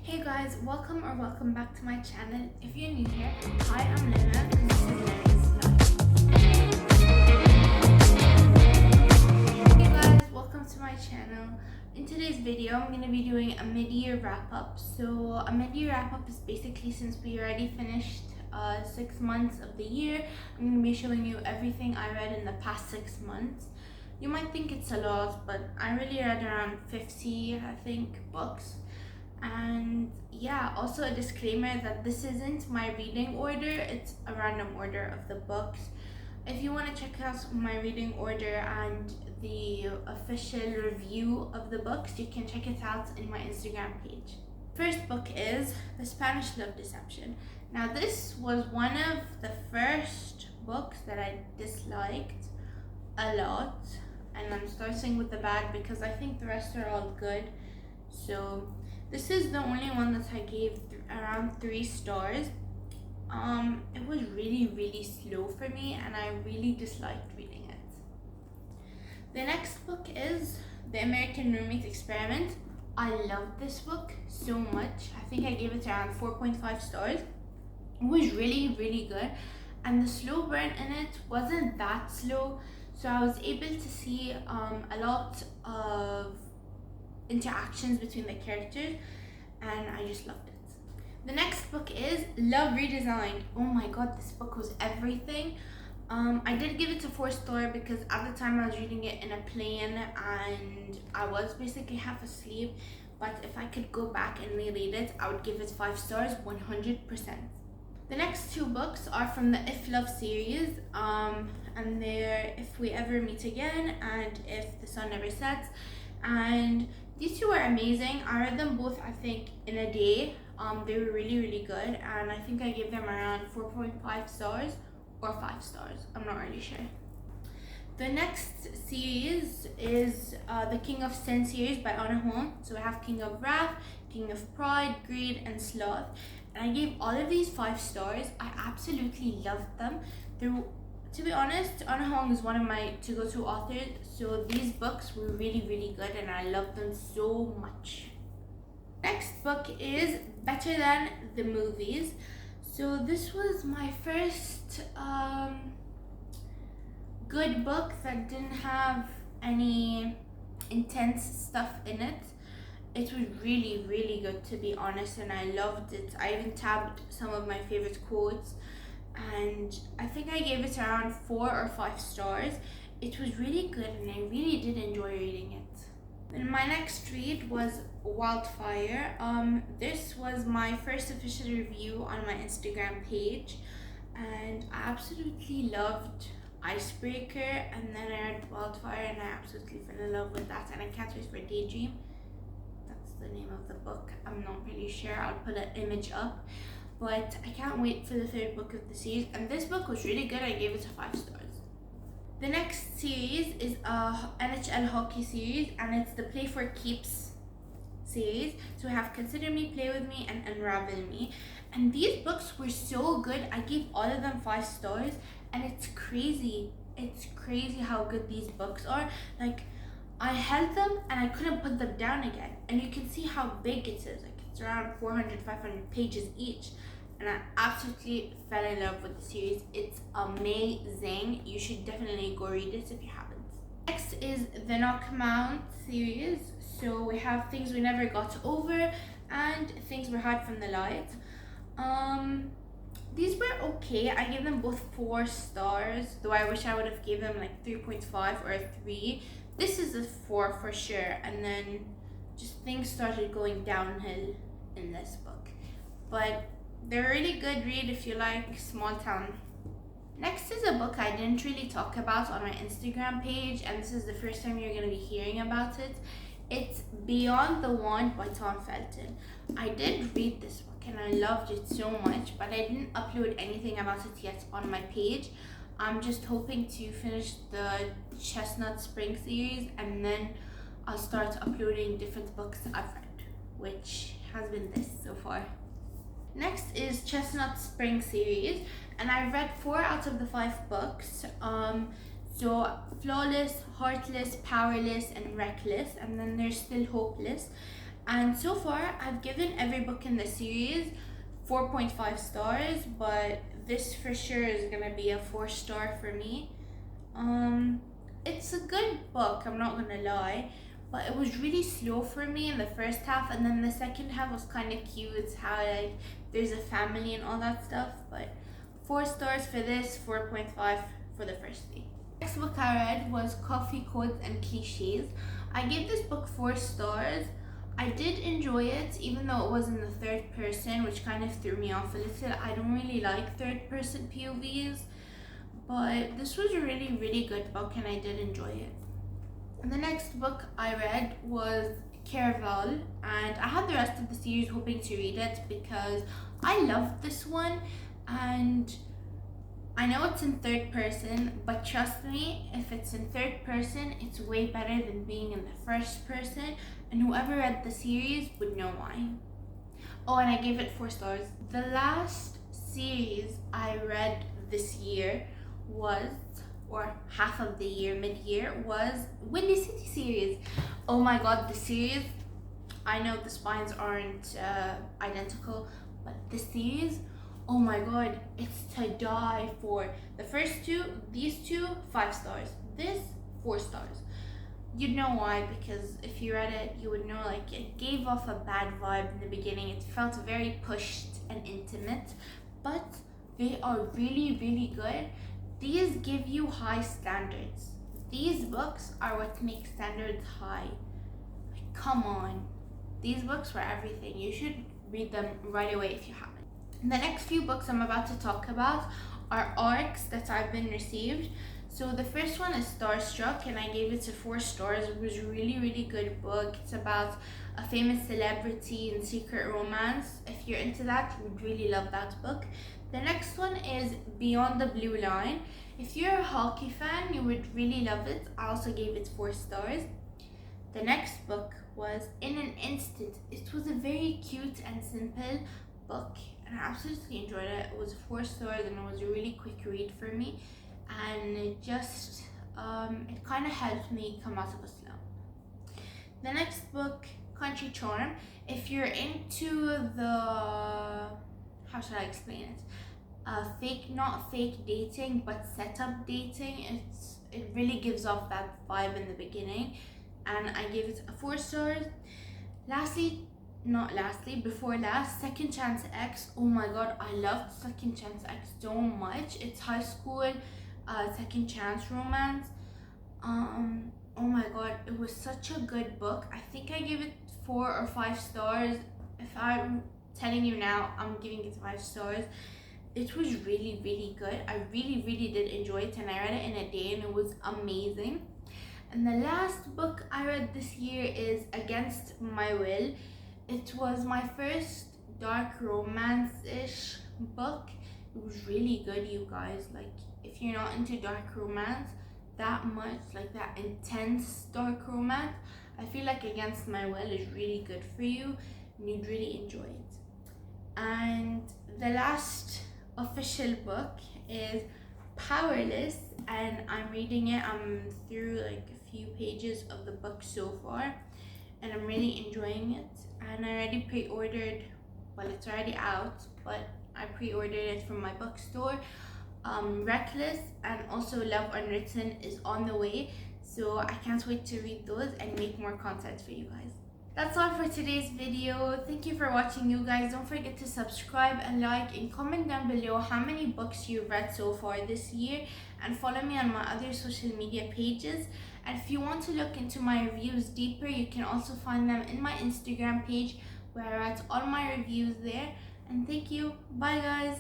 Hey guys, welcome back to my channel. If you're new here, hi, I'm Lena and this is Lena's Life. Hey guys, welcome to my channel. In today's video, I'm going to be doing a mid-year wrap-up. So a mid-year wrap-up is basically since we already finished 6 months of the year, I'm going to be showing you everything I read in the past 6 months. You might think it's a lot, but I really read around 50, I think, books. And yeah, also a disclaimer that this isn't my reading order, it's a random order of the books. If you want to check out my reading order and the official review of the books, you can check it out in my Instagram page. First book is The Spanish Love Deception. Now this was one of the first books that I disliked a lot, and I'm starting with the bad because I think the rest are all good. So this is the only one that I gave around 3 stars. It was really slow for me and I really disliked reading it. The next book is The American Roommate Experiment. I loved this book so much. I think I gave it around 4.5 stars. It was really good, and the slow burn in it wasn't that slow, so I was able to see a lot of interactions between the characters, and I just loved it. The next book is Love Redesigned. Oh my god, this book was everything. I did give it a 4-star because at the time I was reading it in a plane and I was basically half asleep, but if I could go back and reread it, I would give it 5 stars 100%. The next 2 books are from the If Love series, and they're If We Ever Meet Again and If the Sun Never Sets, and these 2 are amazing. I read them both, I think, in a day. They were really good, and I think I gave them around 4.5 stars or 5 stars. I'm not really sure. The next series is the King of Sin series by Anna Hong. So we have King of Wrath, King of Pride, Greed, and Sloth. And I gave all of these 5 stars. I absolutely loved them. To be honest, Anna Hong is one of my to-go-to authors, so these books were really good and I loved them so much. Next book is Better Than the Movies. So this was my first good book that didn't have any intense stuff in it. It was really good, to be honest, and I loved it. I even tabbed some of my favorite quotes, and I think I gave it around 4 or 5 stars. It was really good and I really did enjoy reading it. Then my next read was Wildfire. This was my first official review on my Instagram page, and I absolutely loved Icebreaker, and then I read Wildfire and I absolutely fell in love with that, and I can't wait for Daydream. That's the name of the book. I'm not really sure. I'll put an image up, but I can't wait for the 3rd book of the series, and this book was really good. I gave it 5 stars. The next series is a NHL hockey series, and it's the Play for Keeps series. So we have Consider Me, Play With Me, and Unravel Me, and these books were so good. I gave all of them 5 stars, and it's crazy how good these books are. Like, I held them and I couldn't put them down again, and you can see how big it is. Like, it's around 400-500 pages each, and I absolutely fell in love with the series. It's amazing. You should definitely go read it if you haven't. Next is the Knockmount series. So we have Things We Never Got Over and Things We Hide From the Light. These were okay. I gave them both 4 stars, though I wish I would have gave them like 3.5 or 3. This is a 4 for sure, and then just things started going downhill in this book. But they're a really good read if you like small town. Next is a book I didn't really talk about on my Instagram page, and this is the first time you're going to be hearing about it. It's Beyond the Wand by Tom Felton. I did read this book and I loved it so much, but I didn't upload anything about it yet on my page. I'm just hoping to finish the Chestnut Spring series, and then I'll start uploading different books I've read, which has been this so far. Next is Chestnut Spring series, and I read 4 out of the 5 books. So Flawless, Heartless, Powerless, and Reckless, and then there's still Hopeless. And so far, I've given every book in the series 4.5 stars, but this for sure is gonna be a 4-star for me. It's a good book, I'm not gonna lie, but it was really slow for me in the first half, and then the second half was kind of cute, how like there's a family and all that stuff. But 4 stars for this, 4.5 for the first 3. Next book I read was Coffee Codes and Cliches. I gave this book 4 stars. I did enjoy it, even though it was in the third person, which kind of threw me off a little. I don't really like third person POVs, but this was a really good book and I did enjoy it. And the next book I read was Caraval, and I had the rest of the series hoping to read it because I loved this one, and I know it's in third person, but trust me, if it's in third person, it's way better than being in the first person, and whoever read the series would know why. Oh, and I gave it 4 stars. The last series I read this year was, or half of the year, mid-year, was Windy City series. Oh my god, the series, I know the spines aren't identical, but the series, oh my god, it's to die for. The first two, these two, 5 stars. This, 4 stars. You'd know why, because if you read it, you would know like it gave off a bad vibe in the beginning. It felt very pushed and intimate, but they are really good. These give you high standards. These books are what makes standards high. Like, come on. These books were everything. You should read them right away if you haven't. The next few books I'm about to talk about are arcs that I've been received. So the first one is Starstruck, and I gave it 4 stars. It was a really good book. It's about a famous celebrity and secret romance. If you're into that, you would really love that book. The next one is Beyond the Blue Line. If you're a hockey fan, you would really love it. I also gave it 4 stars. The next book was In an Instant. It was a very cute and simple book, and I absolutely enjoyed it. It was 4 stars and it was a really quick read for me, and it just it kind of helped me come out of a slump. The next book, Country Charm. If you're into the, how should I explain it, not fake dating but setup dating, it really gives off that vibe in the beginning, and I gave it 4 stars. Before last, Second Chance X. Oh my god, I loved Second Chance X so much. It's high school second chance romance. Oh my god, it was such a good book. I think I gave it 4 or 5 stars. If I'm telling you now, I'm giving it 5 stars. It was really good. I really did enjoy it, and I read it in a day and it was amazing. And the last book I read this year is Against My Will. It was my first dark romance-ish book. It was really good, you guys. Like, if you're not into dark romance that much, like that intense dark romance, I feel like Against My Will is really good for you and you'd really enjoy it. And the last official book is Powerless, and I'm reading it. I'm through like a few pages of the book so far, and I'm really enjoying it. And I already pre-ordered, well, it's already out, but I pre-ordered it from my bookstore. Reckless and also Love Unwritten is on the way, so I can't wait to read those and make more content for you guys. That's all for today's video. Thank you for watching, you guys. Don't forget to subscribe and like and comment down below how many books you've read so far this year, and follow me on my other social media pages. And if you want to look into my reviews deeper, you can also find them in my Instagram page where I write all my reviews there. And thank you. Bye guys.